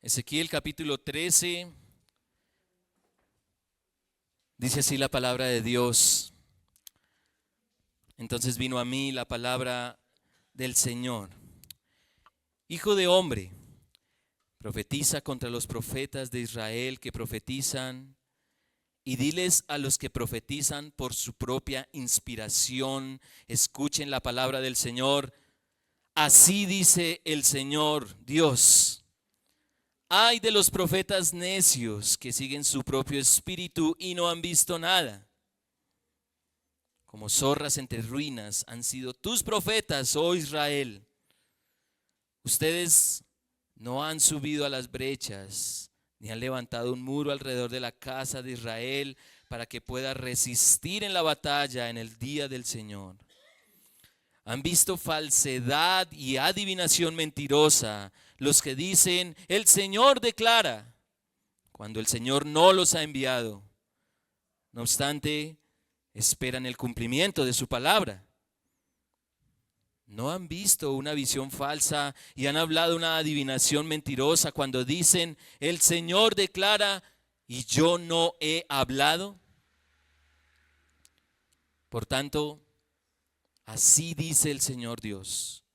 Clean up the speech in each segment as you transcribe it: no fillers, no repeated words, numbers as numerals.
Ezequiel capítulo 13, dice así la palabra de Dios. Entonces vino a mí la palabra del Señor. Hijo de hombre, profetiza contra los profetas de Israel que profetizan y diles a los que profetizan por su propia inspiración, escuchen la palabra del Señor. Así dice el Señor Dios. Ay de los profetas necios que siguen su propio espíritu y no han visto nada. Como zorras entre ruinas han sido tus profetas, oh Israel. Ustedes no han subido a las brechas, ni han levantado un muro alrededor de la casa de Israel para que pueda resistir en la batalla en el día del Señor. Han visto falsedad y adivinación mentirosa los que dicen, el Señor declara, cuando el Señor no los ha enviado. No obstante, esperan el cumplimiento de su palabra. ¿No han visto una visión falsa y han hablado una adivinación mentirosa cuando dicen, el Señor declara y yo no he hablado? Por tanto, así dice el Señor Dios,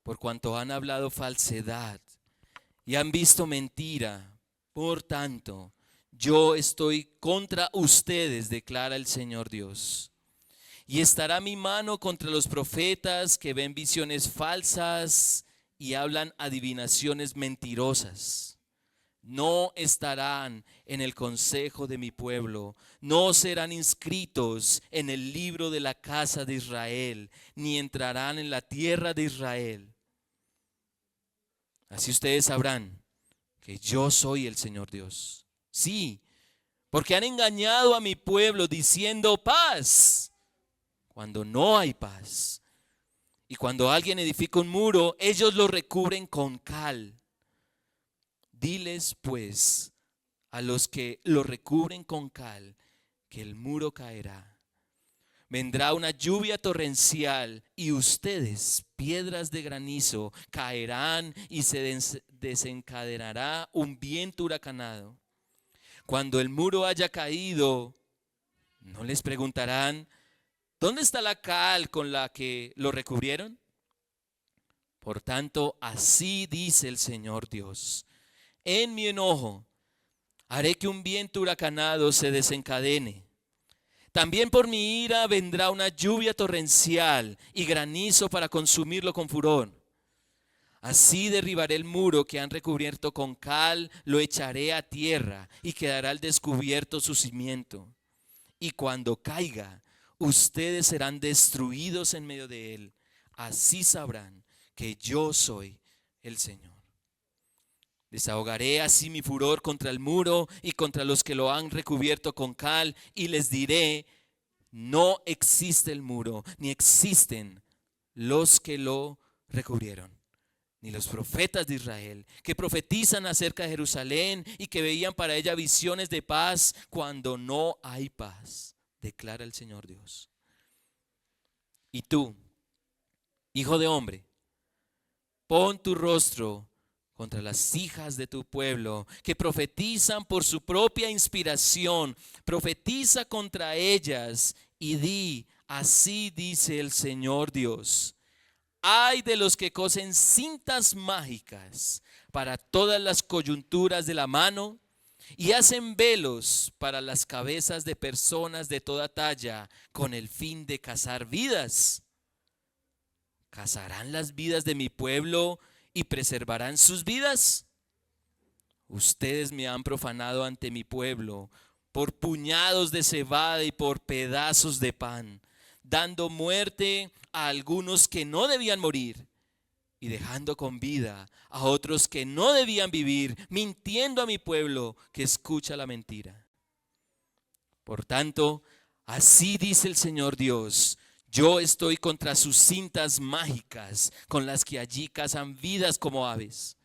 por cuanto han hablado falsedad y han visto mentira, por tanto, yo estoy contra ustedes, declara el Señor Dios. Y estará mi mano contra los profetas que ven visiones falsas y hablan adivinaciones mentirosas. No estarán en el consejo de mi pueblo, no serán inscritos en el libro de la casa de Israel, ni entrarán en la tierra de Israel. Así ustedes sabrán que yo soy el Señor Dios. Sí, porque han engañado a mi pueblo diciendo paz, cuando no hay paz. Y cuando alguien edifica un muro, ellos lo recubren con cal. Diles pues a los que lo recubren con cal que el muro caerá. Vendrá una lluvia torrencial y ustedes, piedras de granizo, caerán y se desencadenará un viento huracanado. Cuando el muro haya caído, ¿no les preguntarán, ¿dónde está la cal con la que lo recubrieron? Por tanto, así dice el Señor Dios. En mi enojo haré que un viento huracanado se desencadene. También por mi ira vendrá una lluvia torrencial y granizo para consumirlo con furor. Así derribaré el muro que han recubierto con cal, lo echaré a tierra y quedará al descubierto su cimiento. Y cuando caiga, ustedes serán destruidos en medio de él. Así sabrán que yo soy el Señor. Desahogaré así mi furor contra el muro y contra los que lo han recubierto con cal, y les diré, no existe el muro, ni existen los que lo recubrieron, ni los profetas de Israel, que profetizan acerca de Jerusalén y que veían para ella visiones de paz cuando no hay paz, declara el Señor Dios. Y tú, hijo de hombre, pon tu rostro contra las hijas de tu pueblo, que profetizan por su propia inspiración. Profetiza contra ellas y di, así dice el Señor Dios. Ay de los que cosen cintas mágicas para todas las coyunturas de la mano y hacen velos para las cabezas de personas de toda talla con el fin de cazar vidas. ¿Cazarán las vidas de mi pueblo y preservarán sus vidas? Ustedes me han profanado ante mi pueblo por puñados de cebada y por pedazos de pan, dando muerte a algunos que no debían morir y dejando con vida a otros que no debían vivir, mintiendo a mi pueblo que escucha la mentira. Por tanto, así dice el Señor Dios. Yo estoy contra sus cintas mágicas con las que allí cazan vidas como aves.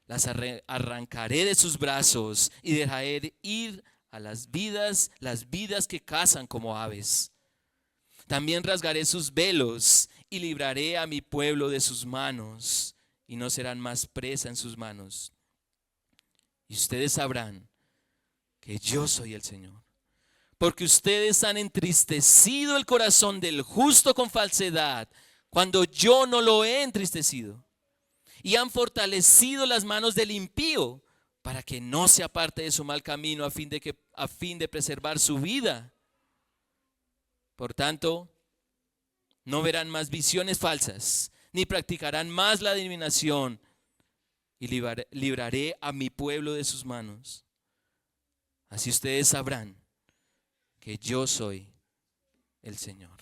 Las arrancaré de sus brazos y dejaré ir a las vidas que cazan como aves. También rasgaré sus velos y libraré a mi pueblo de sus manos y no serán más presa en sus manos. y ustedes sabrán que yo soy el Señor. Porque ustedes han entristecido el corazón del justo con falsedad, cuando yo no lo he entristecido. Y han fortalecido las manos del impío, para que no se aparte de su mal camino, a fin de preservar su vida. Por tanto, no verán más visiones falsas, ni practicarán más la adivinación, y libraré a mi pueblo de sus manos. Así ustedes sabrán que yo soy el Señor.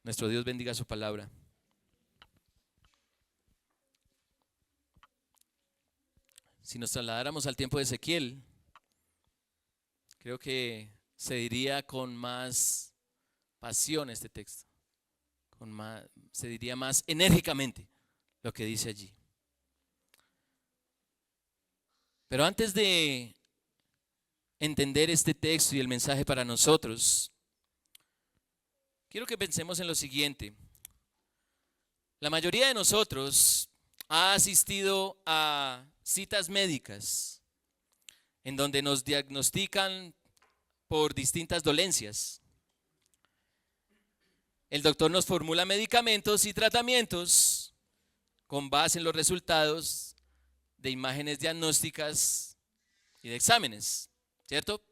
Nuestro Dios bendiga su palabra. Si nos trasladáramos al tiempo de Ezequiel, creo que se diría con más pasión este texto, se diría más enérgicamente lo que dice allí. Pero antes de entender este texto y el mensaje para nosotros, quiero que pensemos en lo siguiente. La mayoría de nosotros ha asistido a citas médicas en donde nos diagnostican por distintas dolencias. El doctor nos formula medicamentos y tratamientos con base en los resultados de imágenes diagnósticas y de exámenes, ¿cierto?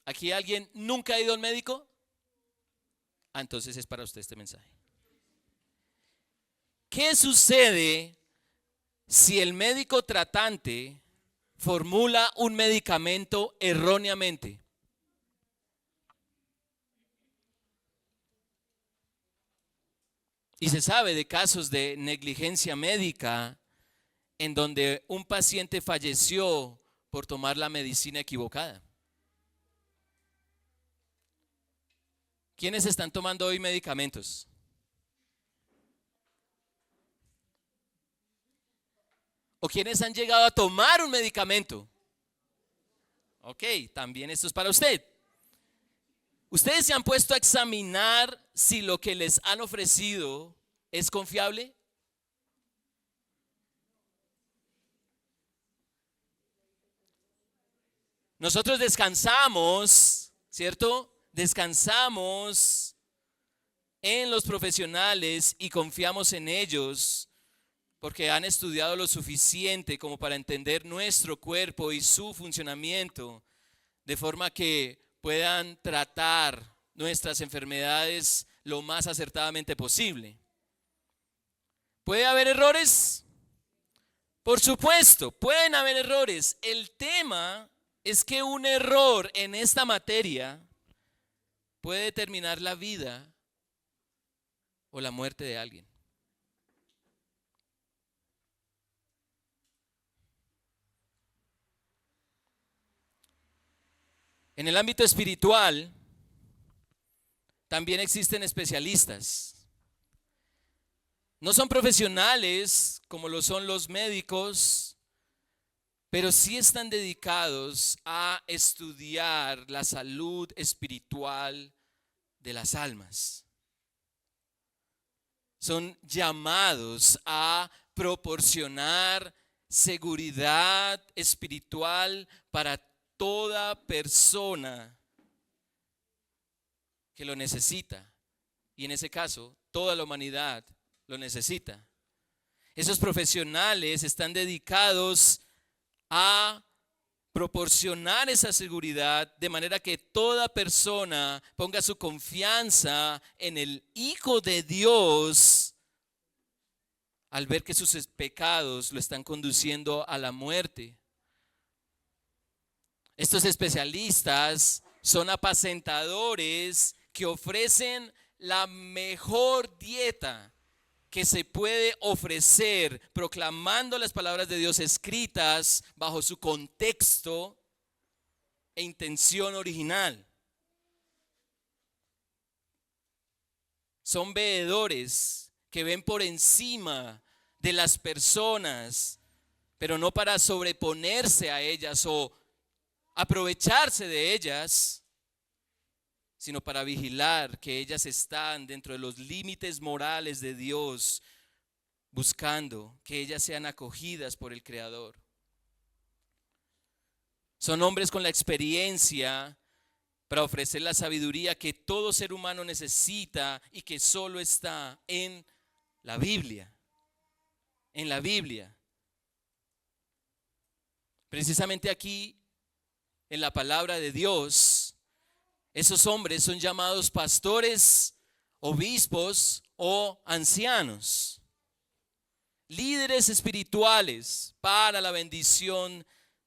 ¿Aquí alguien nunca ha ido al médico? Entonces es para usted este mensaje. ¿Qué sucede si el médico tratante formula un medicamento erróneamente? Y se sabe de casos de negligencia médica en donde un paciente falleció por tomar la medicina equivocada. ¿Quiénes están tomando hoy medicamentos? ¿O quiénes han llegado a tomar un medicamento? Ok, también esto es para usted. ¿Ustedes se han puesto a examinar si lo que les han ofrecido es confiable? Nosotros descansamos, ¿cierto? Descansamos en los profesionales y confiamos en ellos porque han estudiado lo suficiente como para entender nuestro cuerpo y su funcionamiento, de forma que puedan tratar nuestras enfermedades lo más acertadamente posible. ¿Puede haber errores? Por supuesto, pueden haber errores. El tema es que un error en esta materia puede determinar la vida o la muerte de alguien. En el ámbito espiritual también existen especialistas. No son profesionales como lo son los médicos, pero sí están dedicados a estudiar la salud espiritual de las almas. Son llamados a proporcionar seguridad espiritual para toda persona que lo necesita, y en ese caso toda la humanidad lo necesita. Esos profesionales están dedicados a proporcionar esa seguridad de manera que toda persona ponga su confianza en el Hijo de Dios al ver que sus pecados lo están conduciendo a la muerte. Estos especialistas son apacentadores que ofrecen la mejor dieta que se puede ofrecer, proclamando las palabras de Dios escritas bajo su contexto e intención original. Son veedores que ven por encima de las personas, pero no para sobreponerse a ellas o aprovecharse de ellas, sino para vigilar que ellas están dentro de los límites morales de Dios, buscando que ellas sean acogidas por el Creador. Son hombres con la experiencia para ofrecer la sabiduría que todo ser humano necesita y que solo está en la Biblia. En la Biblia. Precisamente aquí, en la palabra de Dios, esos hombres son llamados pastores, obispos o ancianos, líderes espirituales para la bendición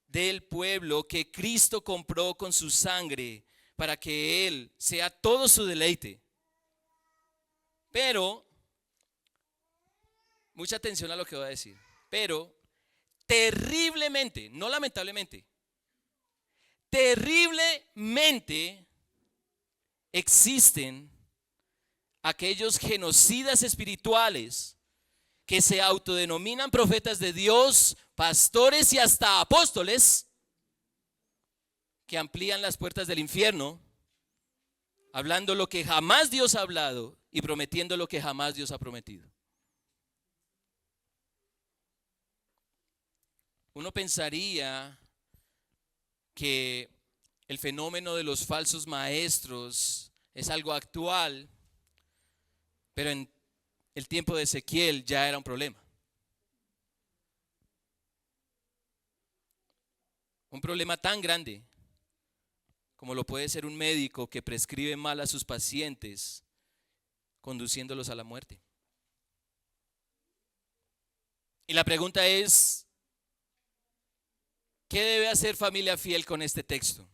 del pueblo que Cristo compró con su sangre para que Él sea todo su deleite. Pero, mucha atención a lo que voy a decir, pero terriblemente, no lamentablemente, terriblemente existen aquellos genocidas espirituales que se autodenominan profetas de Dios, pastores y hasta apóstoles, que amplían las puertas del infierno, hablando lo que jamás Dios ha hablado y prometiendo lo que jamás Dios ha prometido. Uno pensaría que el fenómeno de los falsos maestros es algo actual, pero en el tiempo de Ezequiel ya era un problema. Un problema tan grande como lo puede ser un médico que prescribe mal a sus pacientes, conduciéndolos a la muerte. Y la pregunta es, ¿qué debe hacer Familia Fiel con este texto?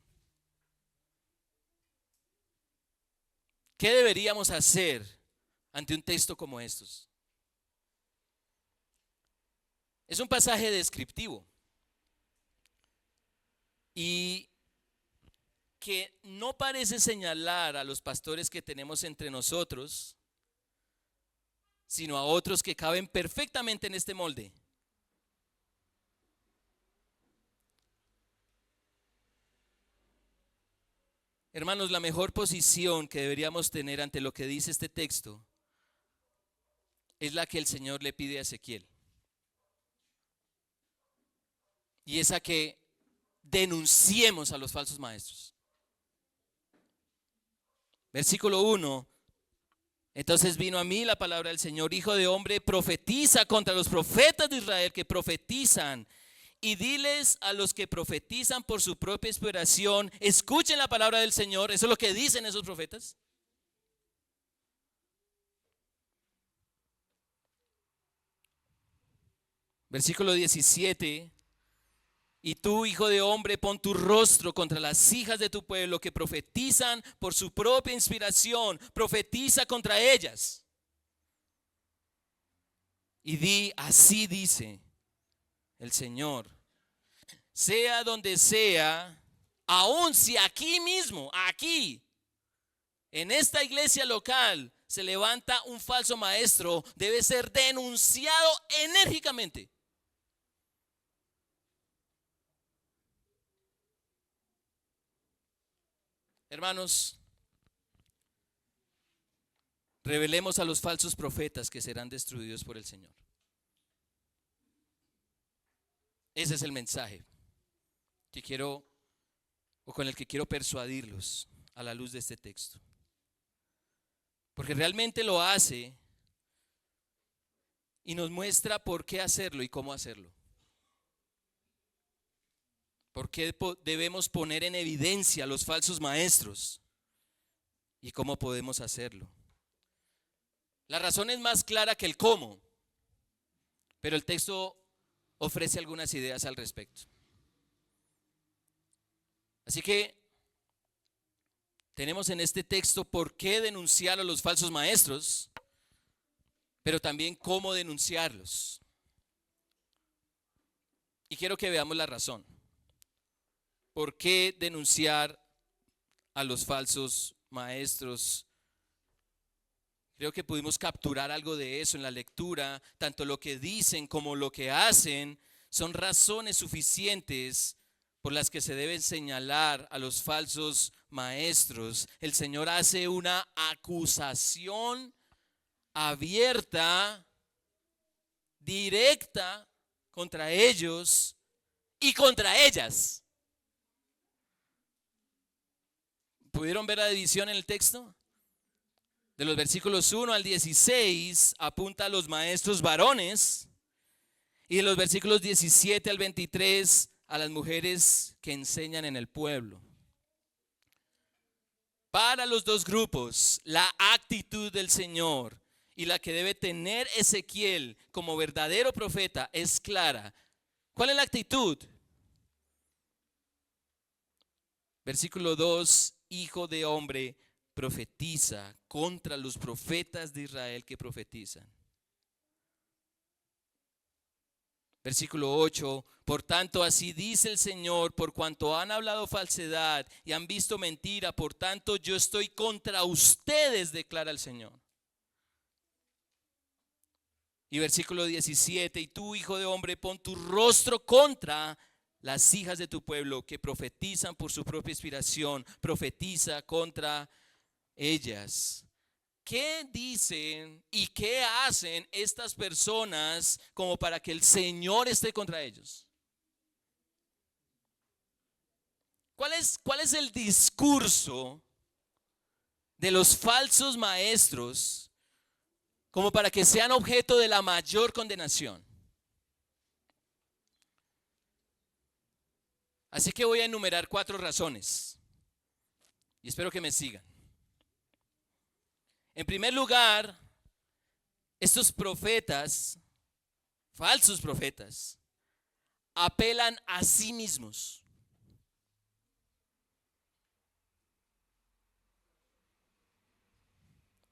¿Qué deberíamos hacer ante un texto como estos? Es un pasaje descriptivo y que no parece señalar a los pastores que tenemos entre nosotros, sino a otros que caben perfectamente en este molde. Hermanos, la mejor posición que deberíamos tener ante lo que dice este texto es la que el Señor le pide a Ezequiel. Y es a que denunciemos a los falsos maestros. Versículo 1. Entonces vino a mí la palabra del Señor: hijo de hombre, profetiza contra los profetas de Israel que profetizan, y diles a los que profetizan por su propia inspiración, escuchen la palabra del Señor. Eso es lo que dicen esos profetas. Versículo 17. Y tú, hijo de hombre, pon tu rostro contra las hijas de tu pueblo que profetizan por su propia inspiración. Profetiza contra ellas. Y di, así dice el Señor: sea donde sea, aun si aquí mismo, aquí, en esta iglesia local, se levanta un falso maestro, debe ser denunciado enérgicamente. Hermanos, revelemos a los falsos profetas que serán destruidos por el Señor. Ese es el mensaje que quiero, o con el que quiero persuadirlos a la luz de este texto. Porque realmente lo hace y nos muestra por qué hacerlo y cómo hacerlo. ¿Por qué debemos poner en evidencia a los falsos maestros? ¿Y cómo podemos hacerlo? La razón es más clara que el cómo, pero el texto ofrece algunas ideas al respecto. Así que tenemos en este texto por qué denunciar a los falsos maestros, pero también cómo denunciarlos. Y quiero que veamos la razón. ¿Por qué denunciar a los falsos maestros? Creo que pudimos capturar algo de eso en la lectura. Tanto lo que dicen como lo que hacen son razones suficientes por las que se deben señalar a los falsos maestros. El Señor hace una acusación abierta directa contra ellos y contra ellas. ¿Pudieron ver la división en el texto? De los versículos 1 al 16 apunta a los maestros varones y de los versículos 17 al 23 a las mujeres que enseñan en el pueblo. Para los dos grupos, la actitud del Señor y la que debe tener Ezequiel como verdadero profeta es clara. ¿Cuál es la actitud? Versículo 2, hijo de hombre, profetiza contra los profetas de Israel que profetizan. Versículo 8, por tanto así dice el Señor, por cuanto han hablado falsedad y han visto mentira, por tanto yo estoy contra ustedes, declara el Señor. Y versículo 17, y tú, hijo de hombre, pon tu rostro contra las hijas de tu pueblo que profetizan por su propia inspiración, profetiza contra ellas. ¿Qué dicen y qué hacen estas personas como para que el Señor esté contra ellos? ¿Cuál es el discurso de los falsos maestros como para que sean objeto de la mayor condenación? Así que voy a enumerar 4 razones y espero que me sigan. En primer lugar, estos profetas, falsos profetas, apelan a sí mismos.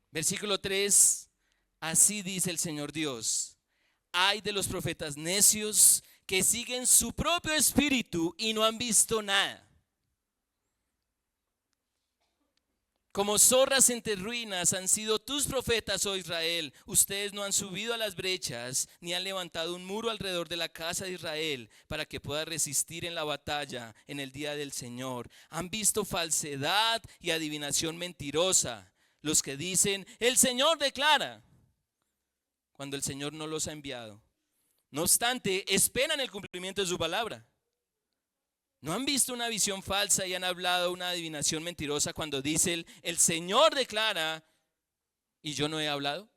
Versículo 3, así dice el Señor Dios: ay de los profetas necios que siguen su propio espíritu y no han visto nada. Como zorras entre ruinas han sido tus profetas, oh Israel. Ustedes no han subido a las brechas, ni han levantado un muro alrededor de la casa de Israel, para que pueda resistir en la batalla en el día del Señor. Han visto falsedad y adivinación mentirosa. Los que dicen, el Señor declara, cuando el Señor no los ha enviado. No obstante, esperan el cumplimiento de su palabra. ¿No han visto una visión falsa y han hablado una adivinación mentirosa cuando dice el Señor declara y yo no he hablado?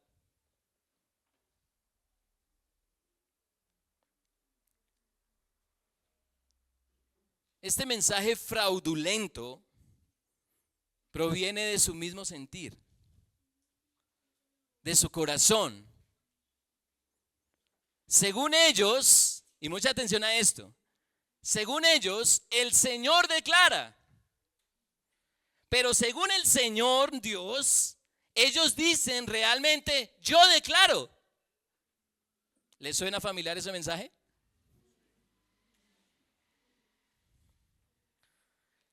Este mensaje fraudulento proviene de su mismo sentir, de su corazón. Según ellos, y mucha atención a esto, según ellos, el Señor declara. Pero según el Señor Dios, ellos dicen realmente, yo declaro. ¿Les suena familiar ese mensaje?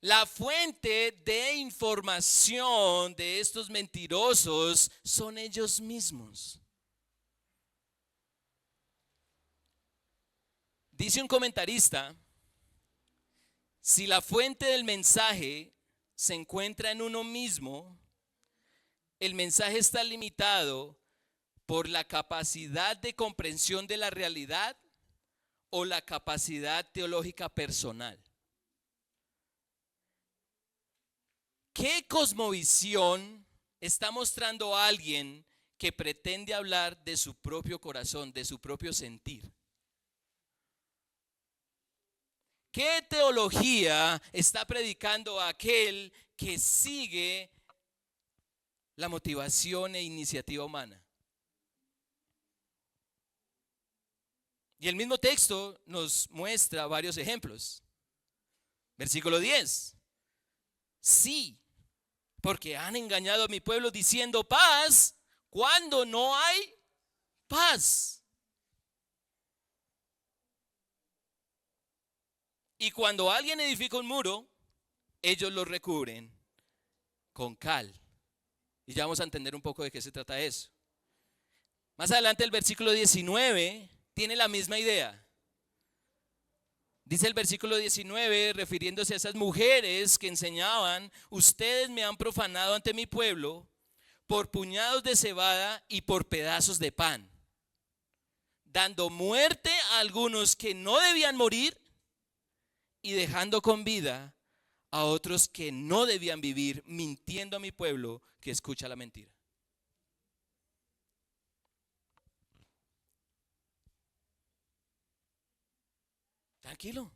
La fuente de información de estos mentirosos son ellos mismos. Dice un comentarista, si la fuente del mensaje se encuentra en uno mismo, el mensaje está limitado por la capacidad de comprensión de la realidad o la capacidad teológica personal. ¿Qué cosmovisión está mostrando a alguien que pretende hablar de su propio corazón, de su propio sentir? ¿Qué teología está predicando aquel que sigue la motivación e iniciativa humana? Y el mismo texto nos muestra varios ejemplos. Versículo 10. Sí, porque han engañado a mi pueblo diciendo paz cuando no hay paz. Y cuando alguien edifica un muro, ellos lo recubren con cal. Y ya vamos a entender un poco de qué se trata eso. Más adelante el versículo 19 tiene la misma idea. Dice el versículo 19, refiriéndose a esas mujeres que enseñaban, ustedes me han profanado ante mi pueblo por puñados de cebada y por pedazos de pan. dando muerte a algunos que no debían morir y dejando con vida a otros que no debían vivir, mintiendo a mi pueblo que escucha la mentira. Tranquilo,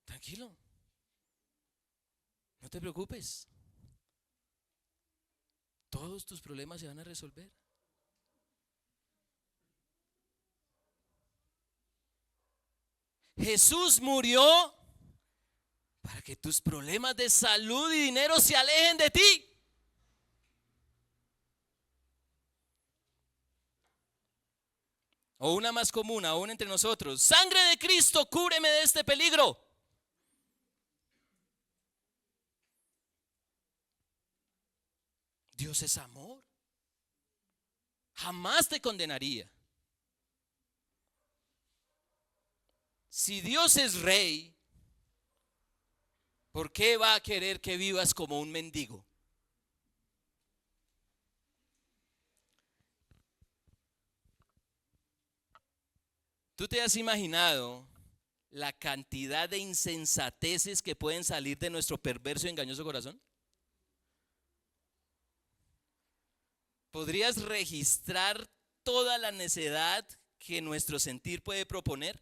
tranquilo, no te preocupes. Todos tus problemas se van a resolver. Jesús murió para que tus problemas de salud y dinero se alejen de ti. O una más común, aún entre nosotros: sangre de Cristo, cúbreme de este peligro. Dios es amor. Jamás te condenaría. Si Dios es rey, ¿por qué va a querer que vivas como un mendigo? ¿Tú te has imaginado la cantidad de insensateces que pueden salir de nuestro perverso y engañoso corazón? ¿Podrías registrar toda la necedad que nuestro sentir puede proponer?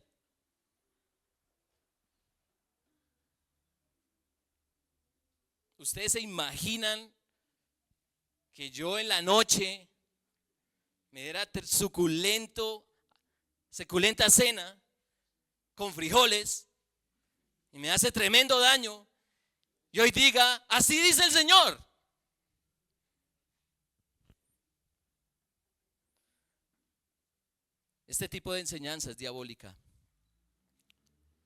¿Ustedes se imaginan que yo en la noche me diera suculenta cena con frijoles y me hace tremendo daño y hoy diga: así dice el Señor? Este tipo de enseñanza es diabólica,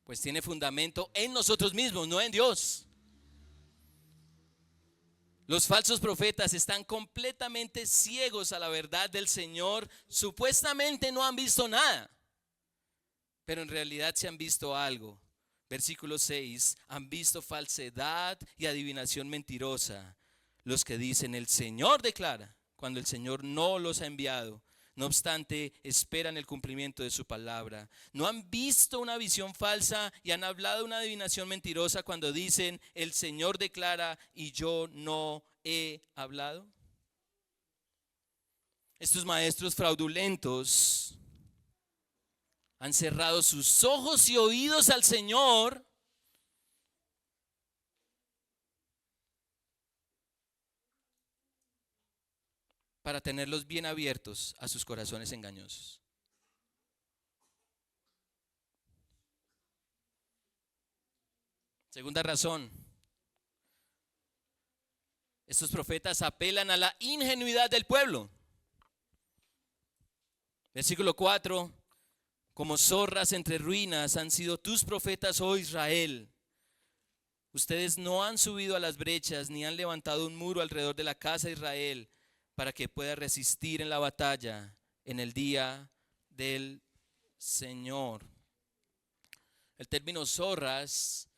pues tiene fundamento en nosotros mismos, no en Dios. Los falsos profetas están completamente ciegos a la verdad del Señor. Supuestamente no han visto nada, pero en realidad se han visto algo. Versículo 6: han visto falsedad y adivinación mentirosa. Los que dicen: el Señor declara, cuando el Señor no los ha enviado. No obstante, esperan el cumplimiento de su palabra. ¿No han visto una visión falsa y han hablado una adivinación mentirosa cuando dicen: el Señor declara y yo no he hablado? Estos maestros fraudulentos han cerrado sus ojos y oídos al Señor para tenerlos bien abiertos a sus corazones engañosos. Segunda razón: estos profetas apelan a la ingenuidad del pueblo. Versículo 4: como zorras entre ruinas han sido tus profetas, oh Israel. Ustedes no han subido a las brechas ni han levantado un muro alrededor de la casa de Israel para que pueda resistir en la batalla en el día del Señor. El término zorras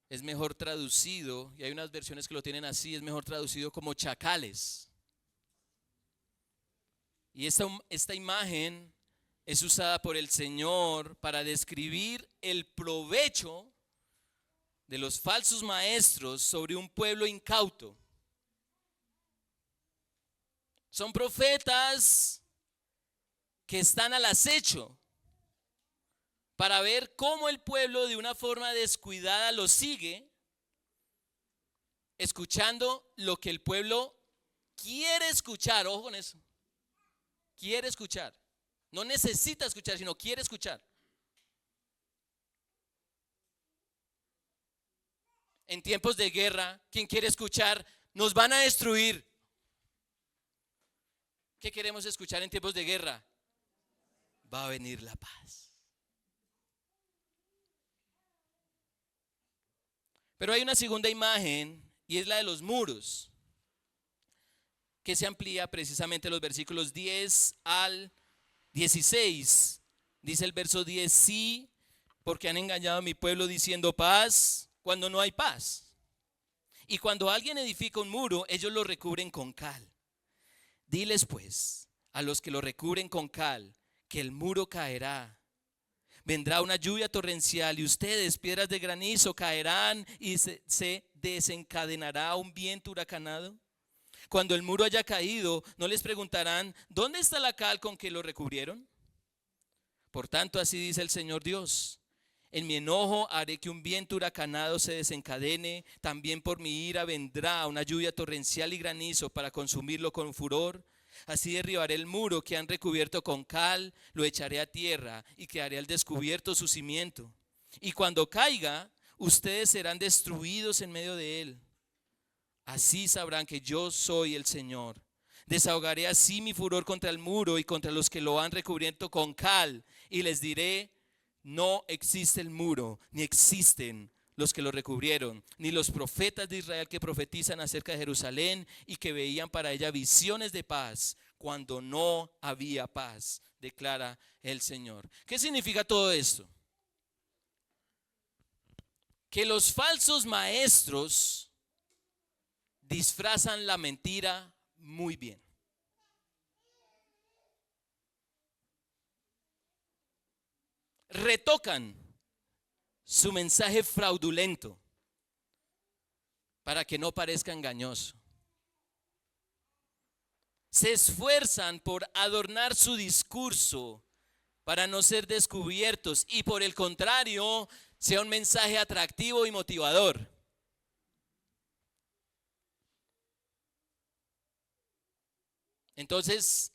es mejor traducido, y hay unas versiones que lo tienen así, es mejor traducido como chacales. Y esta imagen es usada por el Señor para describir el provecho de los falsos maestros sobre un pueblo incauto. Son profetas que están al acecho para ver cómo el pueblo de una forma descuidada los sigue, escuchando lo que el pueblo quiere escuchar. Ojo con eso. Quiere escuchar. No necesita escuchar, sino quiere escuchar. En tiempos de guerra, ¿quién quiere escuchar? Nos van a destruir. ¿Qué queremos escuchar en tiempos de guerra? Va a venir la paz. Pero hay una segunda imagen y es la de los muros, que se amplía precisamente los versículos 10 al 16. Dice el verso 10: sí, porque han engañado a mi pueblo diciendo paz cuando no hay paz. Y cuando alguien edifica un muro, ellos lo recubren con cal. Diles pues a los que lo recubren con cal que el muro caerá. Vendrá una lluvia torrencial y ustedes, piedras de granizo, caerán y se desencadenará un viento huracanado. Cuando el muro haya caído, no les preguntarán, ¿dónde está la cal con que lo recubrieron? Por tanto, así dice el Señor Dios. En mi enojo haré que un viento huracanado se desencadene. También por mi ira vendrá una lluvia torrencial y granizo para consumirlo con furor. Así derribaré el muro que han recubierto con cal, lo echaré a tierra y quedaré al descubierto su cimiento. Y cuando caiga, ustedes serán destruidos en medio de él. Así sabrán que yo soy el Señor. Desahogaré así mi furor contra el muro y contra los que lo han recubierto con cal. Y les diré, no existe el muro, ni existen los que lo recubrieron, ni los profetas de Israel que profetizan acerca de Jerusalén y que veían para ella visiones de paz, cuando no había paz, declara el Señor. ¿Qué significa todo esto? Que los falsos maestros disfrazan la mentira muy bien. Retocan su mensaje fraudulento para que no parezca engañoso. Se esfuerzan por adornar su discurso para no ser descubiertos y por el contrario, sea un mensaje atractivo y motivador. Entonces,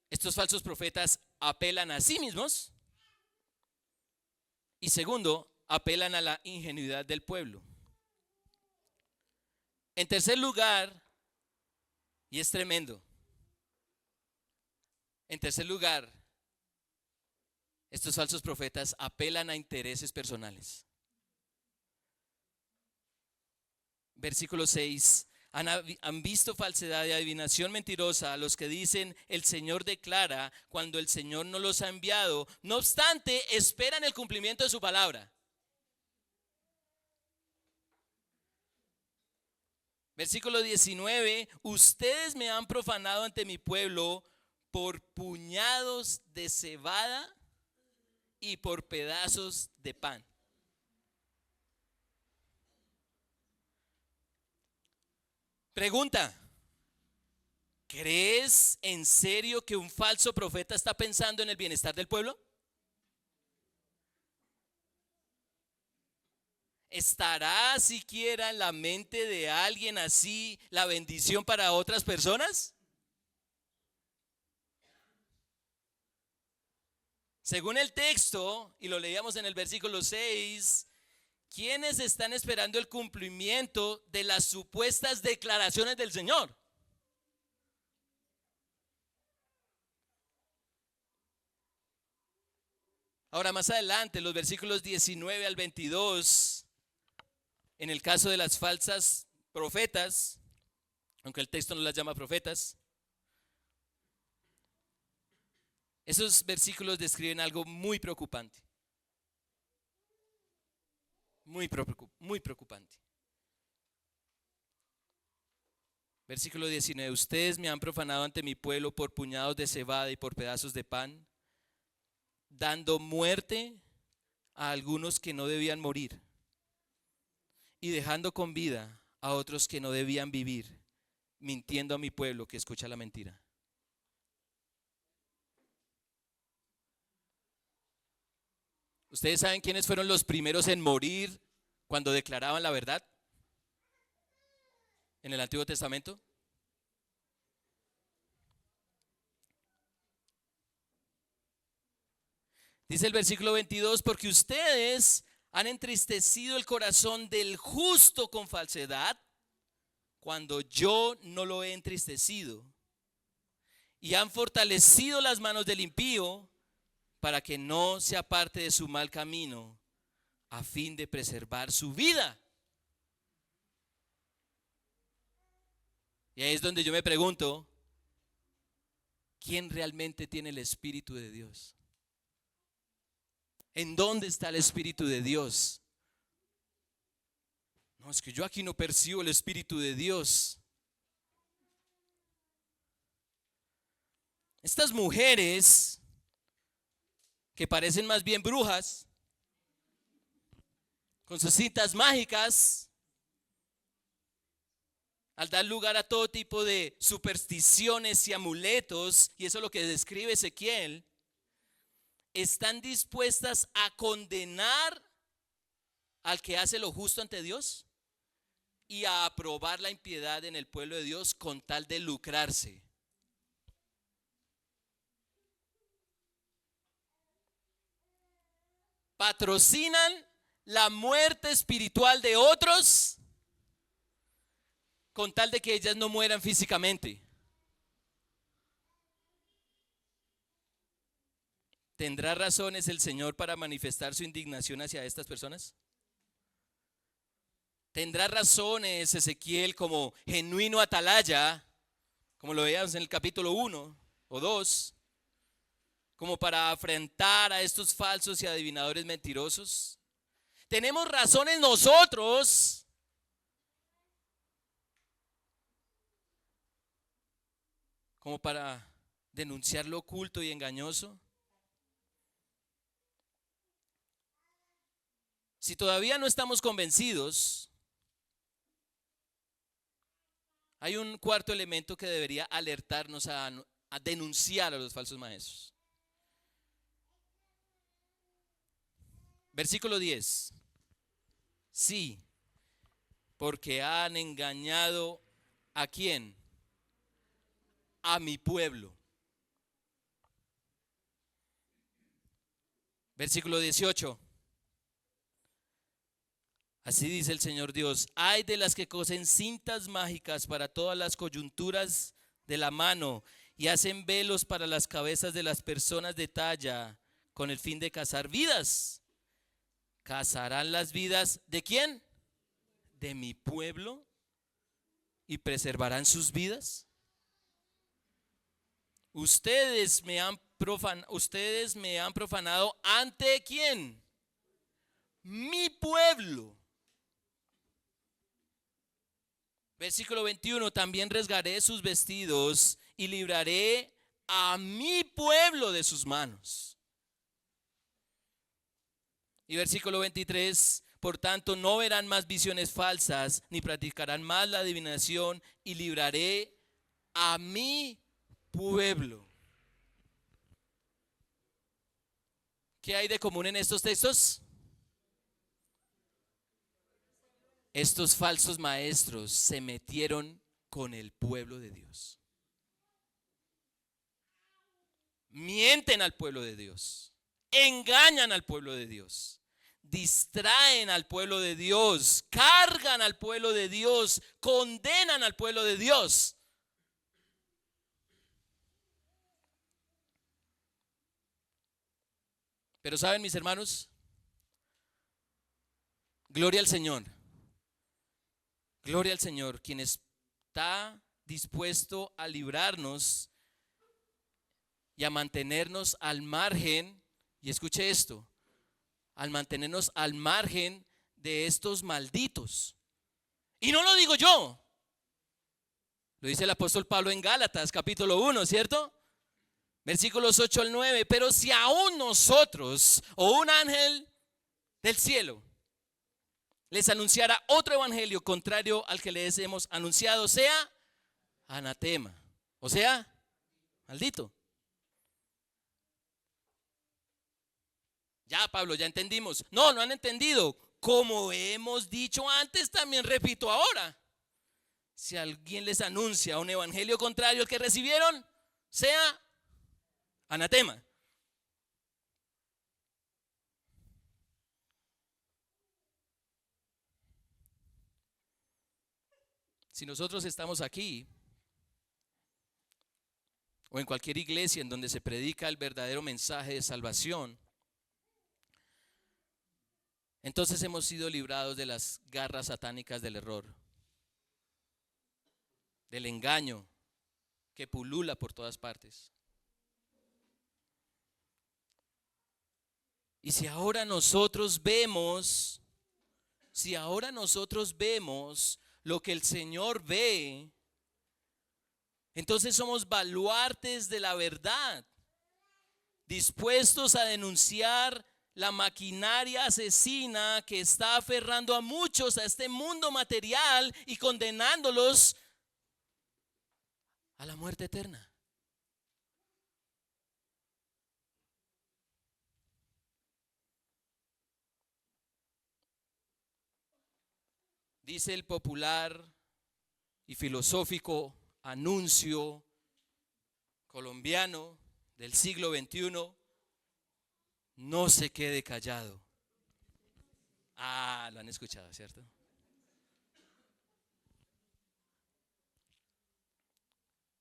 estos falsos profetas apelan a sí mismos y segundo, apelan a la ingenuidad del pueblo. En tercer lugar, y es tremendo, en tercer lugar, estos falsos profetas apelan a intereses personales. Versículo 6. Han visto falsedad y adivinación mentirosa a los que dicen el Señor declara cuando el Señor no los ha enviado. No obstante, esperan el cumplimiento de su palabra. Versículo 19. Ustedes me han profanado ante mi pueblo por puñados de cebada y por pedazos de pan. Pregunta, ¿crees en serio que un falso profeta está pensando en el bienestar del pueblo? ¿Estará siquiera en la mente de alguien así la bendición para otras personas? Según el texto, y lo leíamos en el versículo 6, ¿quiénes están esperando el cumplimiento de las supuestas declaraciones del Señor? Ahora más adelante, los versículos 19 al 22, en el caso de las falsas profetas, aunque el texto no las llama profetas, esos versículos describen algo muy preocupante. Muy preocupante. Versículo 19. Ustedes me han profanado ante mi pueblo por puñados de cebada y por pedazos de pan, dando muerte a algunos que no debían morir y dejando con vida a otros que no debían vivir, mintiendo a mi pueblo que escucha la mentira. ¿Ustedes saben quiénes fueron los primeros en morir cuando declaraban la verdad en el Antiguo Testamento? Dice el versículo 22, porque ustedes han entristecido el corazón del justo con falsedad, cuando yo no lo he entristecido, y han fortalecido las manos del impío para que no se aparte de su mal camino, a fin de preservar su vida. Y ahí es donde yo me pregunto, ¿quién realmente tiene el Espíritu de Dios? ¿En dónde está el Espíritu de Dios? No, es que yo aquí no percibo el Espíritu de Dios. Estas mujeres que parecen más bien brujas, con sus cintas mágicas, al dar lugar a todo tipo de supersticiones y amuletos, y eso es lo que describe Ezequiel, están dispuestas a condenar al que hace lo justo ante Dios y a aprobar la impiedad en el pueblo de Dios con tal de lucrarse. Patrocinan la muerte espiritual de otros con tal de que ellas no mueran físicamente. ¿Tendrá razones el Señor para manifestar su indignación hacia estas personas? ¿Tendrá razones Ezequiel como genuino atalaya, como lo veíamos en el capítulo 1 o 2, como para afrentar a estos falsos y adivinadores mentirosos? ¿Tenemos razones nosotros como para denunciar lo oculto y engañoso? Si todavía no estamos convencidos, hay un cuarto elemento que debería alertarnos a denunciar a los falsos maestros. Versículo 10. Sí, porque han engañado ¿a quién? A mi pueblo. Versículo 18. Así dice el Señor Dios: ay de las que cosen cintas mágicas para todas las coyunturas de la mano y hacen velos para las cabezas de las personas de talla con el fin de cazar vidas. ¿Cazarán las vidas de quién? ¿De mi pueblo? ¿Y preservarán sus vidas? Ustedes me han profanado ¿ante quién? Mi pueblo. Versículo 21, también rasgaré sus vestidos y libraré a mi pueblo de sus manos. Y versículo 23, por tanto no verán más visiones falsas, ni practicarán más la adivinación, y libraré a mi pueblo. ¿Qué hay de común en estos textos? Estos falsos maestros se metieron con el pueblo de Dios. Mienten al pueblo de Dios. Engañan al pueblo de Dios. Distraen al pueblo de Dios. Cargan al pueblo de Dios. Condenan al pueblo de Dios. Pero ¿saben, mis hermanos? Gloria al Señor. Gloria al Señor, quien está dispuesto a librarnos y a mantenernos al margen, y escuche esto, al mantenernos al margen de estos malditos. Y no lo digo yo, lo dice el apóstol Pablo en Gálatas capítulo 1, ¿cierto? Versículos 8 al 9, pero si aún nosotros o un ángel del cielo les anunciara otro evangelio contrario al que les hemos anunciado, sea anatema, o sea, maldito. Ya, Pablo, ya entendimos. No, no han entendido. Como hemos dicho antes, también repito ahora. Si alguien les anuncia un evangelio contrario al que recibieron, sea anatema. Si nosotros estamos aquí o en cualquier iglesia en donde se predica el verdadero mensaje de salvación, entonces hemos sido librados de las garras satánicas del error, del engaño que pulula por todas partes. Y si ahora nosotros vemos lo que el Señor ve, Entonces somos baluartes de la verdad, dispuestos a denunciar la maquinaria asesina que está aferrando a muchos a este mundo material y condenándolos a la muerte eterna. Dice el popular y filosófico anuncio colombiano del siglo XXI: no se quede callado. Ah, lo han escuchado, ¿cierto?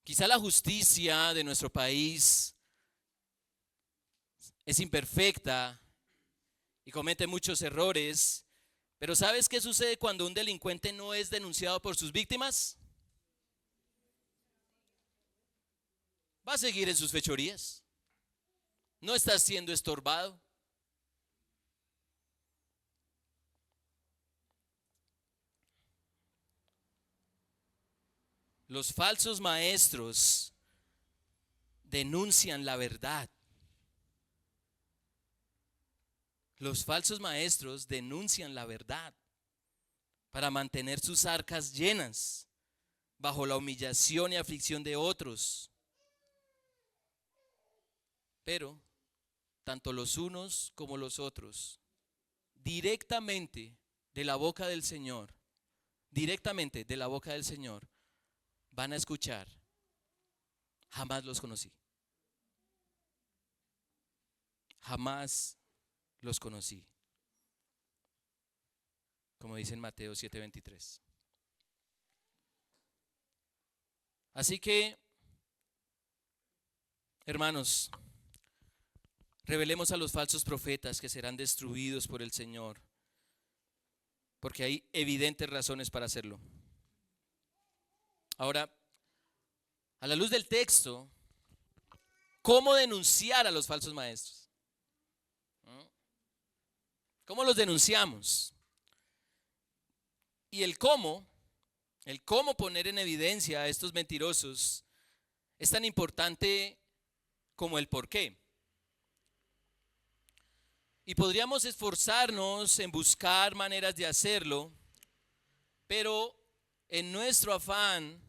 Quizá la justicia de nuestro país es imperfecta y comete muchos errores, pero ¿sabes qué sucede cuando un delincuente no es denunciado por sus víctimas? Va a seguir en sus fechorías. No está siendo estorbado. Los falsos maestros denuncian la verdad. Los falsos maestros denuncian la verdad para mantener sus arcas llenas bajo la humillación y aflicción de otros. Pero tanto los unos como los otros, directamente de la boca del Señor, directamente de la boca del Señor, van a escuchar: jamás los conocí. Jamás los conocí. Como dice en Mateo 7:23. Así que, hermanos, revelemos a los falsos profetas que serán destruidos por el Señor, porque hay evidentes razones para hacerlo. Ahora, a la luz del texto, ¿cómo denunciar a los falsos maestros? ¿Cómo los denunciamos? Y el cómo poner en evidencia a estos mentirosos es tan importante como el por qué. Y podríamos esforzarnos en buscar maneras de hacerlo, pero en nuestro afán,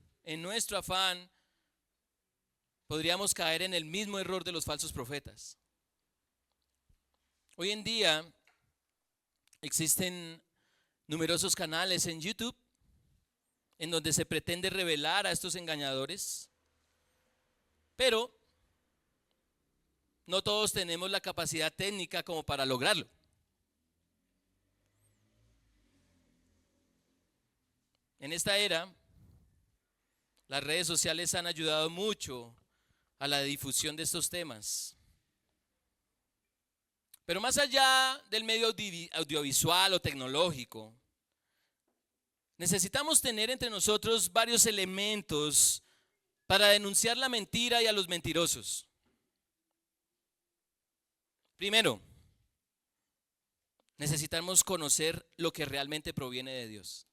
podríamos caer en el mismo error de los falsos profetas. Hoy en día existen numerosos canales en YouTube en donde se pretende revelar a estos engañadores, pero no todos tenemos la capacidad técnica como para lograrlo. En esta era, las redes sociales han ayudado mucho a la difusión de estos temas. Pero más allá del medio audiovisual o tecnológico, necesitamos tener entre nosotros varios elementos para denunciar la mentira y a los mentirosos. Primero, necesitamos conocer lo que realmente proviene de Dios.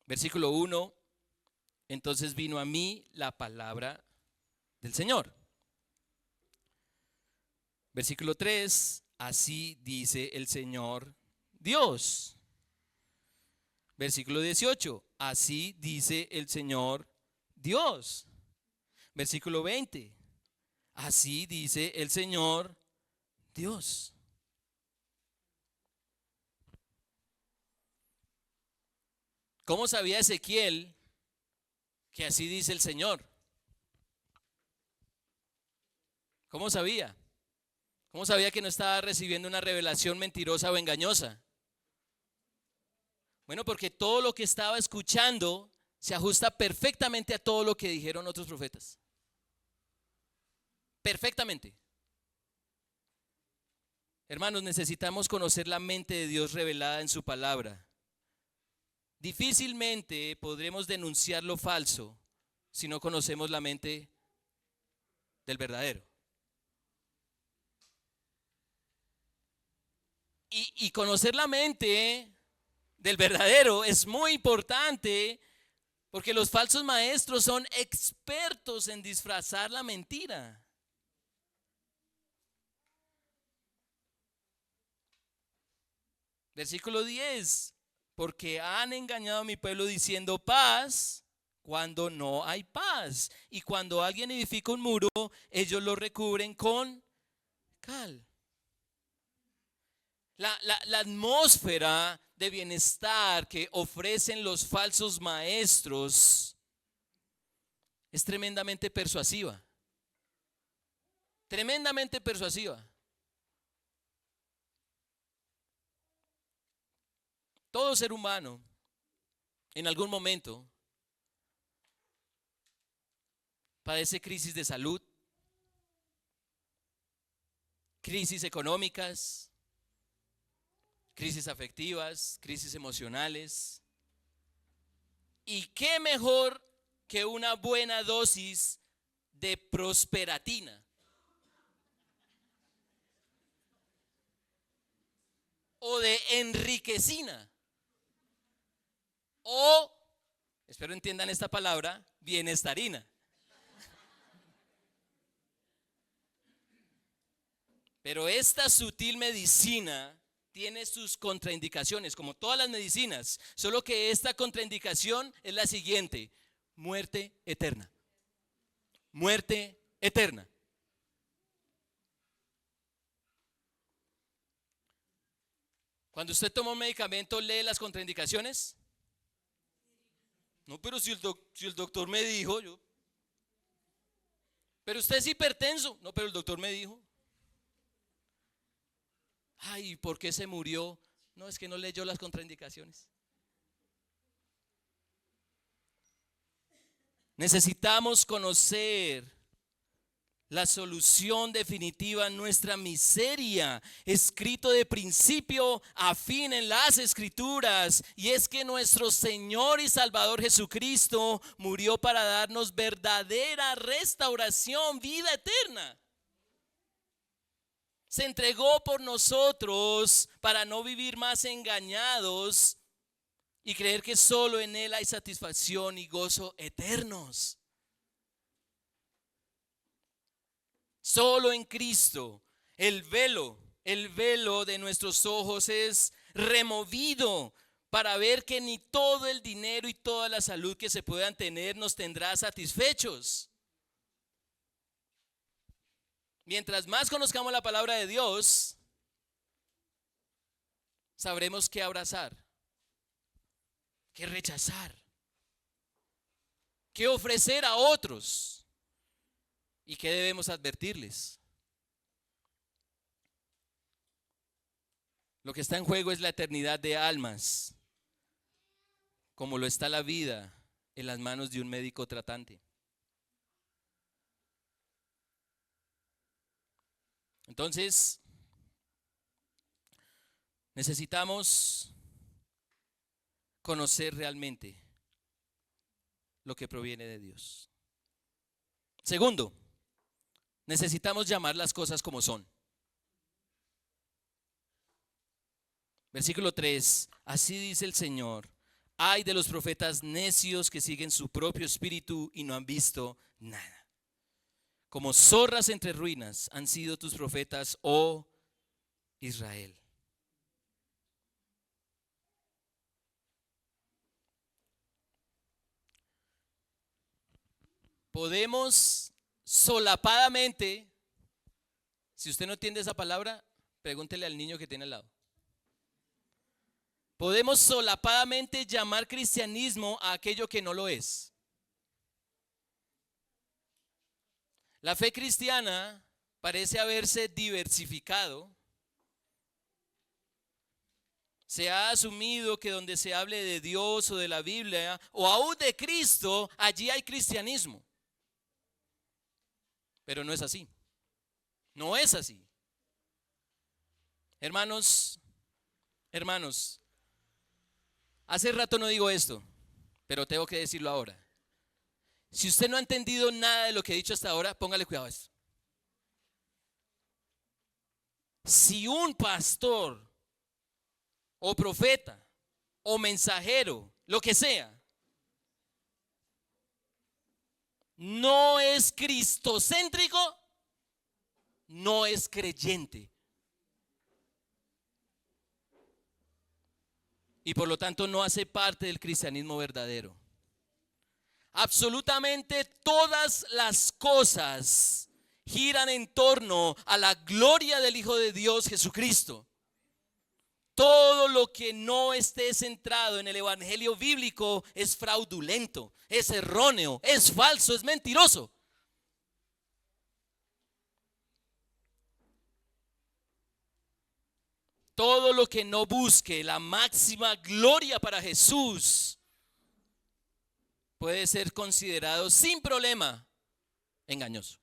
Versículo 1, entonces vino a mí la palabra del Señor. Versículo 3, así dice el Señor Dios. Versículo 18, así dice el Señor Dios. Versículo 20, así dice el Señor Dios. ¿Cómo sabía Ezequiel que así dice el Señor? ¿Cómo sabía? ¿Cómo sabía que no estaba recibiendo una revelación mentirosa o engañosa? Bueno, porque todo lo que estaba escuchando se ajusta perfectamente a todo lo que dijeron otros profetas. Perfectamente. Hermanos, necesitamos conocer la mente de Dios revelada en su palabra. Difícilmente podremos denunciar lo falso si no conocemos la mente del verdadero. Y conocer la mente del verdadero es muy importante, porque los falsos maestros son expertos en disfrazar la mentira. Versículo 10. Porque han engañado a mi pueblo diciendo paz cuando no hay paz. Y cuando alguien edifica un muro, ellos lo recubren con cal. La atmósfera de bienestar que ofrecen los falsos maestros es tremendamente persuasiva. Tremendamente persuasiva. Todo ser humano en algún momento padece crisis de salud, crisis económicas, crisis afectivas, crisis emocionales. ¿Y qué mejor que una buena dosis de prosperatina? O de enriquecina. O, espero entiendan esta palabra, bienestarina. Pero esta sutil medicina tiene sus contraindicaciones, como todas las medicinas, solo que esta contraindicación es la siguiente: muerte eterna. Muerte eterna. Cuando usted toma un medicamento, ¿lee las contraindicaciones? No, pero si el doctor me dijo, yo. Pero usted es hipertenso. No, pero el doctor me dijo. Ay, ¿por qué se murió? No, es que no leyó las contraindicaciones. Necesitamos conocer la solución definitiva a nuestra miseria, escrito de principio a fin en las Escrituras, y es que nuestro Señor y Salvador Jesucristo murió para darnos verdadera restauración, vida eterna. Se entregó por nosotros para no vivir más engañados y creer que solo en Él hay satisfacción y gozo eternos. Solo en Cristo el velo de nuestros ojos es removido para ver que ni todo el dinero y toda la salud que se puedan tener nos tendrá satisfechos. Mientras más conozcamos la palabra de Dios, sabremos qué abrazar, qué rechazar, qué ofrecer a otros. ¿Y qué debemos advertirles? Lo que está en juego es la eternidad de almas, como lo está la vida en las manos de un médico tratante. Entonces, necesitamos conocer realmente lo que proviene de Dios. Segundo, necesitamos llamar las cosas como son. Versículo 3, así dice el Señor: ay de los profetas necios que siguen su propio espíritu y no han visto nada. Como zorras entre ruinas han sido tus profetas, oh Israel. Podemos solapadamente, si usted no entiende esa palabra, pregúntele al niño que tiene al lado. Podemos solapadamente llamar cristianismo a aquello que no lo es. La fe cristiana parece haberse diversificado. Se ha asumido que donde se hable de Dios o de la Biblia o aún de Cristo, allí hay cristianismo. Pero no es así. No es así. Hermanos, hace rato no digo esto, pero tengo que decirlo ahora. Si usted no ha entendido nada de lo que he dicho hasta ahora, póngale cuidado a esto. Si un pastor o profeta o mensajero, lo que sea, no es cristocéntrico, no es creyente. Y por lo tanto no hace parte del cristianismo verdadero. Absolutamente todas las cosas giran en torno a la gloria del Hijo de Dios Jesucristo. Todo lo que no esté centrado en el evangelio bíblico es fraudulento, es erróneo, es falso, es mentiroso. Todo lo que no busque la máxima gloria para Jesús puede ser considerado sin problema engañoso.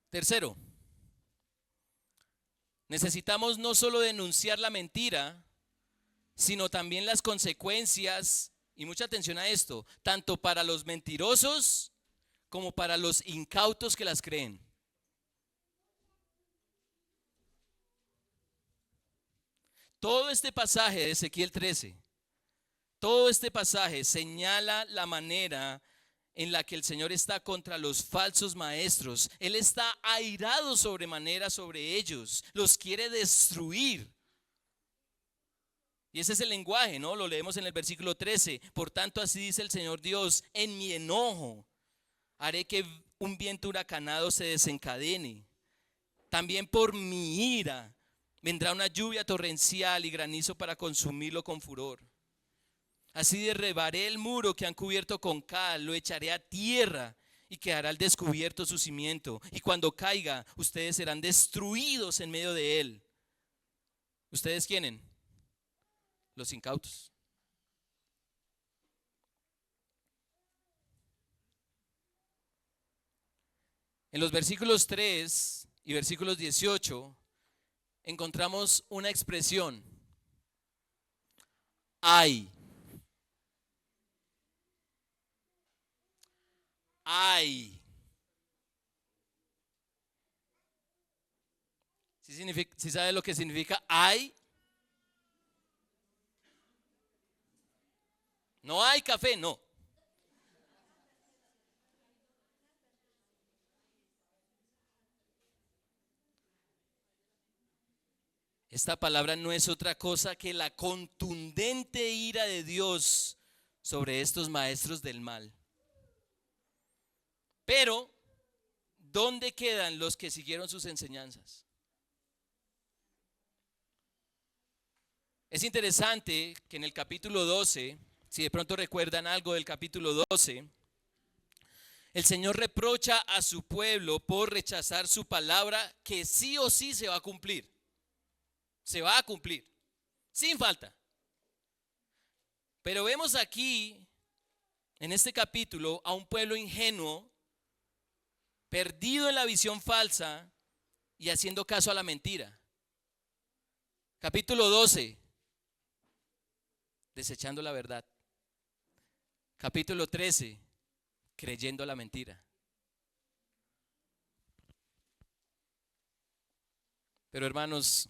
Tercero, necesitamos no solo denunciar la mentira, sino también las consecuencias, y mucha atención a esto, tanto para los mentirosos como para los incautos que las creen. Todo este pasaje de Ezequiel 13, todo este pasaje señala la manera en la que el Señor está contra los falsos maestros. Él está airado sobremanera sobre ellos, los quiere destruir. Y ese es el lenguaje, ¿no? Lo leemos en el versículo 13. Por tanto, así dice el Señor Dios: en mi enojo haré que un viento huracanado se desencadene. También por mi ira vendrá una lluvia torrencial y granizo para consumirlo con furor. Así derribaré el muro que han cubierto con cal, lo echaré a tierra y quedará al descubierto su cimiento. Y cuando caiga, ustedes serán destruidos en medio de él. ¿Ustedes quiénes? Los incautos. En los versículos 3 y versículos 18 encontramos una expresión: ay. Ay. ¿Sí sabe lo que significa ay? No hay café, no. Esta palabra no es otra cosa que la contundente ira de Dios sobre estos maestros del mal. Pero, ¿dónde quedan los que siguieron sus enseñanzas? Es interesante que en el capítulo 12, si de pronto recuerdan algo del capítulo 12, el Señor reprocha a su pueblo por rechazar su palabra, que sí o sí se va a cumplir. Se va a cumplir, sin falta. Pero vemos aquí, en este capítulo, a un pueblo ingenuo, perdido en la visión falsa y haciendo caso a la mentira. Capítulo 12, desechando la verdad. Capítulo 13, creyendo la mentira. Pero hermanos,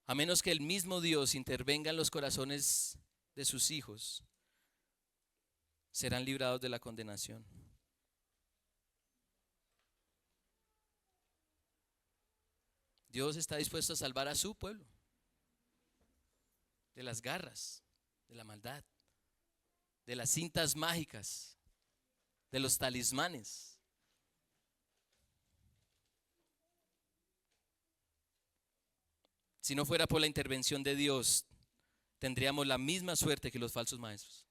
a menos que el mismo Dios intervenga en los corazones de sus hijos, serán librados de la condenación. Dios está dispuesto a salvar a su pueblo de las garras, de la maldad, de las cintas mágicas, de los talismanes. Si no fuera por la intervención de Dios, tendríamos la misma suerte que los falsos maestros.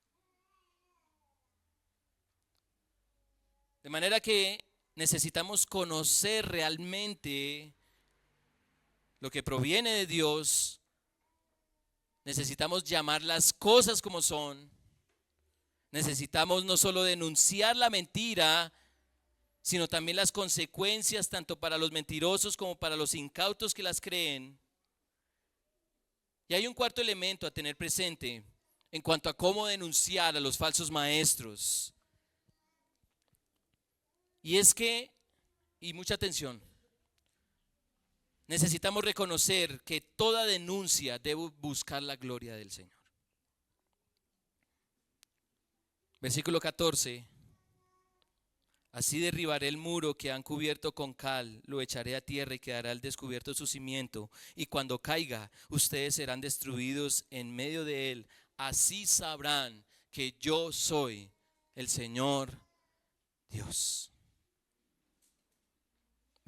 De manera que necesitamos conocer realmente lo que proviene de Dios. Necesitamos llamar las cosas como son. Necesitamos no solo denunciar la mentira, sino también las consecuencias tanto para los mentirosos como para los incautos que las creen. Y hay un cuarto elemento a tener presente en cuanto a cómo denunciar a los falsos maestros. Y es que, y mucha atención, necesitamos reconocer que toda denuncia debe buscar la gloria del Señor. Versículo 14. Así derribaré el muro que han cubierto con cal, lo echaré a tierra y quedará al descubierto su cimiento. Y cuando caiga, ustedes serán destruidos en medio de él. Así sabrán que yo soy el Señor Dios.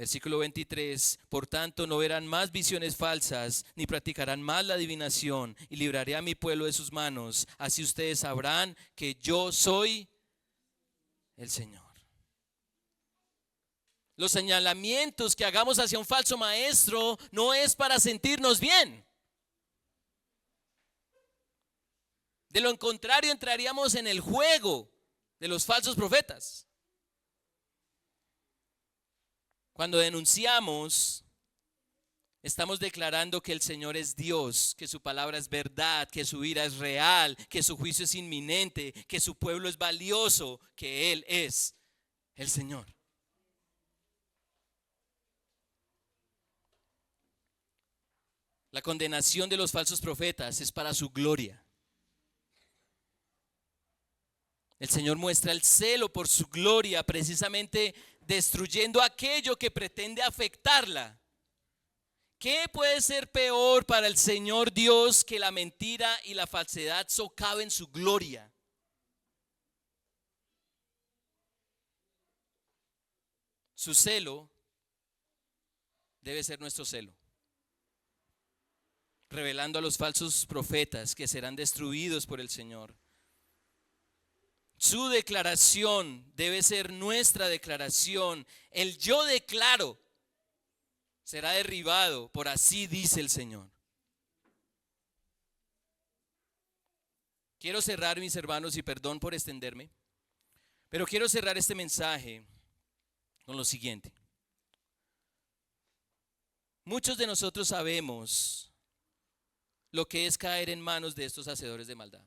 Versículo 23, por tanto no verán más visiones falsas, ni practicarán más la adivinación, y libraré a mi pueblo de sus manos. Así ustedes sabrán que yo soy el Señor. Los señalamientos que hagamos hacia un falso maestro no es para sentirnos bien. De lo contrario, entraríamos en el juego de los falsos profetas. Cuando denunciamos, estamos declarando que el Señor es Dios, que su palabra es verdad, que su ira es real, que su juicio es inminente, que su pueblo es valioso, que Él es el Señor. La condenación de los falsos profetas es para su gloria. El Señor muestra el celo por su gloria, precisamente destruyendo aquello que pretende afectarla. ¿Qué puede ser peor para el Señor Dios que la mentira y la falsedad socaven su gloria? Su celo debe ser nuestro celo, revelando a los falsos profetas que serán destruidos por el Señor. Su declaración debe ser nuestra declaración. El yo declaro será derribado, por así dice el Señor. Quiero cerrar, mis hermanos, y perdón por extenderme, pero quiero cerrar este mensaje con lo siguiente. Muchos de nosotros sabemos lo que es caer en manos de estos hacedores de maldad.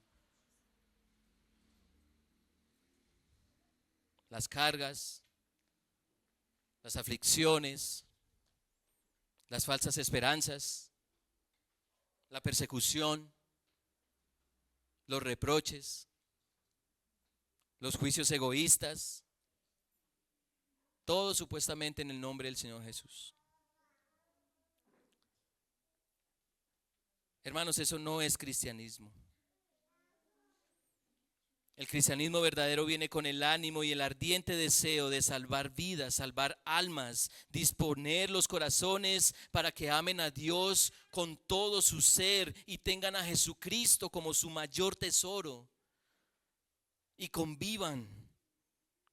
Las cargas, las aflicciones, las falsas esperanzas, la persecución, los reproches, los juicios egoístas, todo supuestamente en el nombre del Señor Jesús. Hermanos, eso no es cristianismo. El cristianismo verdadero viene con el ánimo y el ardiente deseo de salvar vidas, salvar almas, disponer los corazones para que amen a Dios con todo su ser y tengan a Jesucristo como su mayor tesoro y convivan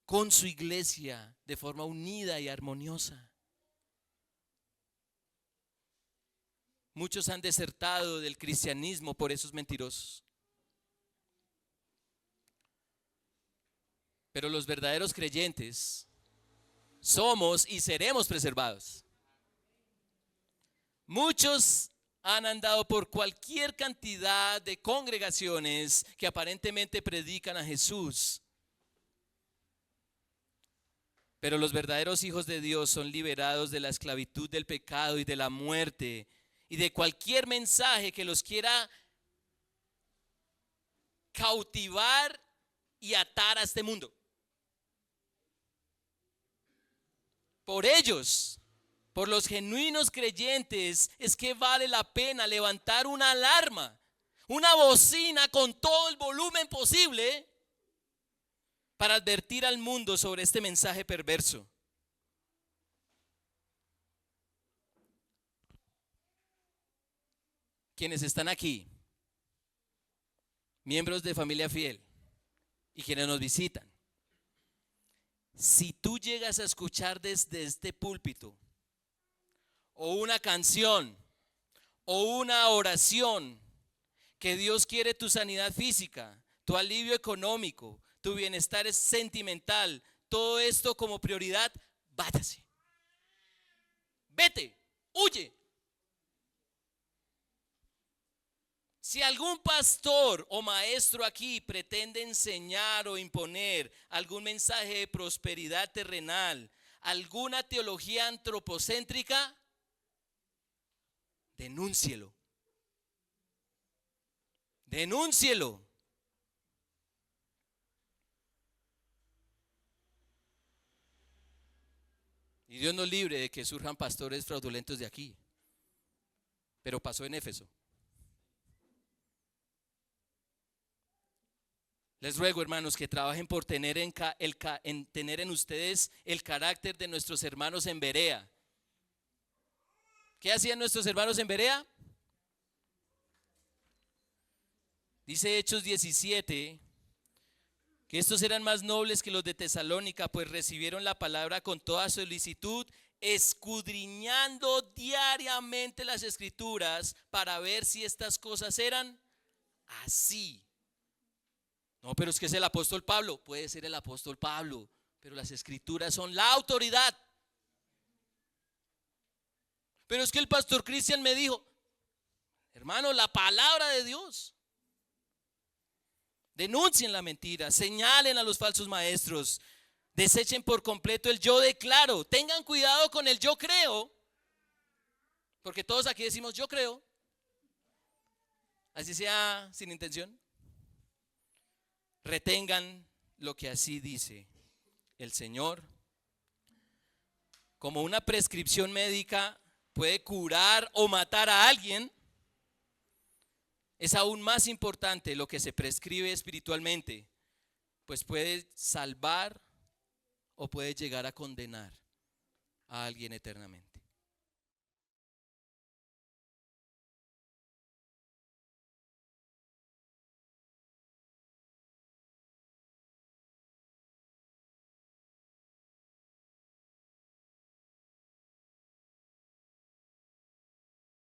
con su iglesia de forma unida y armoniosa. Muchos han desertado del cristianismo por esos mentirosos. Pero los verdaderos creyentes somos y seremos preservados. Muchos han andado por cualquier cantidad de congregaciones que aparentemente predican a Jesús. Pero los verdaderos hijos de Dios son liberados de la esclavitud del pecado y de la muerte y de cualquier mensaje que los quiera cautivar y atar a este mundo. Por ellos, por los genuinos creyentes, es que vale la pena levantar una alarma, una bocina con todo el volumen posible para advertir al mundo sobre este mensaje perverso. Quienes están aquí, miembros de Familia Fiel y quienes nos visitan, si tú llegas a escuchar desde este púlpito o una canción o una oración que Dios quiere tu sanidad física, tu alivio económico, tu bienestar sentimental, todo esto como prioridad, váyase. Vete, huye. Si algún pastor o maestro aquí pretende enseñar o imponer algún mensaje de prosperidad terrenal, alguna teología antropocéntrica, denúncielo. Denúncielo. Y Dios nos libre de que surjan pastores fraudulentos de aquí. Pero pasó en Éfeso. Les ruego, hermanos, que trabajen por tener tener en ustedes el carácter de nuestros hermanos en Berea. ¿Qué hacían nuestros hermanos en Berea? Dice Hechos 17 que estos eran más nobles que los de Tesalónica, pues recibieron la palabra con toda solicitud, escudriñando diariamente las escrituras para ver si estas cosas eran así. No, pero es que es el apóstol Pablo. Puede ser el apóstol Pablo, pero las escrituras son la autoridad. Pero es que el pastor Cristian me dijo, hermano, la palabra de Dios. Denuncien la mentira, señalen a los falsos maestros, desechen por completo el yo declaro. Tengan cuidado con el yo creo, porque todos aquí decimos yo creo, así sea sin intención. Retengan lo que así dice el Señor. Como una prescripción médica puede curar o matar a alguien, es aún más importante lo que se prescribe espiritualmente, pues puede salvar o puede llegar a condenar a alguien eternamente.